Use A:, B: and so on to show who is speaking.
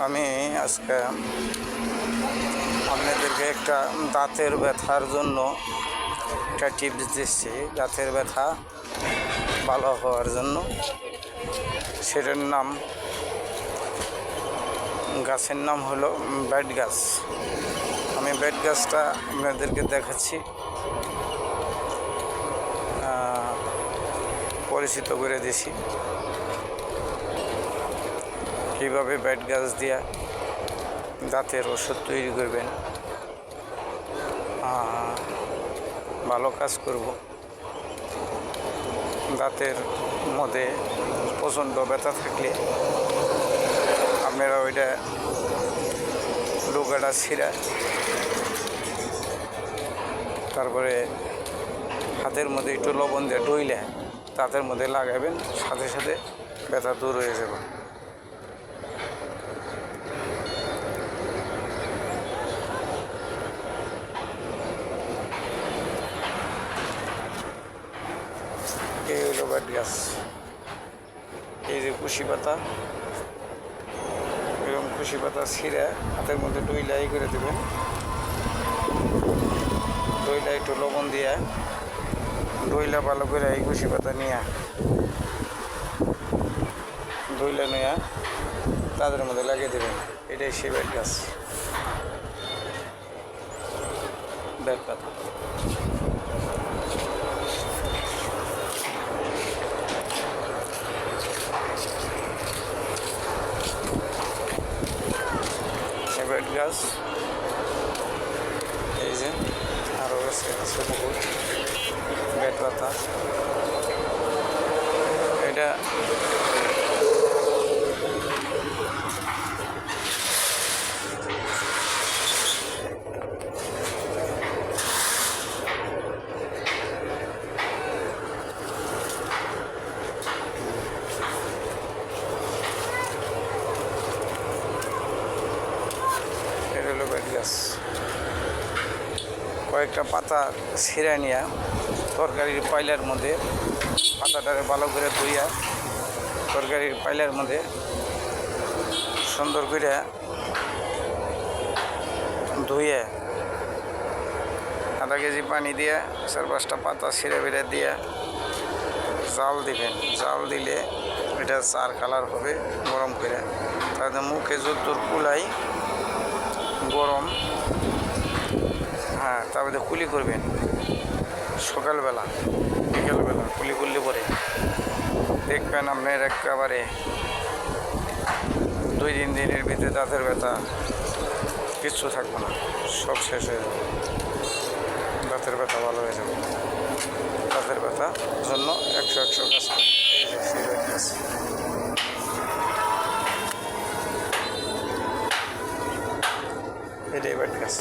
A: আমি আজকে আপনাদেরকে একটা দাঁতের ব্যথার জন্য একটা টিপস দিচ্ছি। দাঁতের ব্যথা ভালো হওয়ার জন্য সেটার নাম, গাছের নাম হলো বেট গাছ। আমি বেট গাছটা আপনাদেরকে দেখাচ্ছি, পরিচিত করে দিছি কীভাবে বেট গাছ দিয়া দাঁতের ওষুধ তৈরি করবেন। ভালো কাজ করব। দাঁতের মধ্যে প্রচণ্ড ব্যথা থাকলে আপনারা ওইটা লুকাটা ছিঁড়া তারপরে হাতের মধ্যে একটু লবণ দিয়ে ডইলে দাঁতের মধ্যে লাগাবেন, সাথে সাথে ব্যথা দূর হয়ে যাবে। এই হলো বেট গাছ। এই যে কুশি পাতা, এরকম কুশি পাতা ছিঁড়ে হাতের মধ্যে ডইলাই করে দেবেন। ডইলা একটু লবণ দিয়ে ডইলা ভালো করে এই কুশি পাতা নিয়ে ডইলা নিয়ে তাদের মধ্যে লাগিয়ে দেবেন। এটাই সেই বেট গাছ, বেট পাতা। বেট গাছ এই যে আরও আছে বহুত বেট পাতা। এটা হলো বেট গাছ। কয়েকটা পাতা ছিঁড়ে নিয়ে তরকারির পাইলার মধ্যে পাতাটারে ভালো করে ধুইয়া তরকারির পাইলার মধ্যে সুন্দর করে ধুয়ে আধা কেজি পানি দিয়ে 4-5টা পাতা ছিঁড়ে বেড়ে দিয়ে জাল দিবেন। জাল দিলে এটা চার কালার হবে গরম করে। তাহলে মুখে যদ্দূর কুলাই গরম, তারপরে কুলি করবেন সকালবেলা বিকেলবেলা। কুলি করলে পরে দেখবেন আপনার একেবারে 2-3 দিনের ভিতরে দাঁতের ব্যথা কিচ্ছু থাকবে না, সব শেষ হয়ে যাবে। দাঁতের ব্যথা ভালো হয়ে যাবে। দাঁতের ব্যথার জন্য 100 কাজ করে। এই যে সেই বেট গাছ। এটাই বেট গাছ।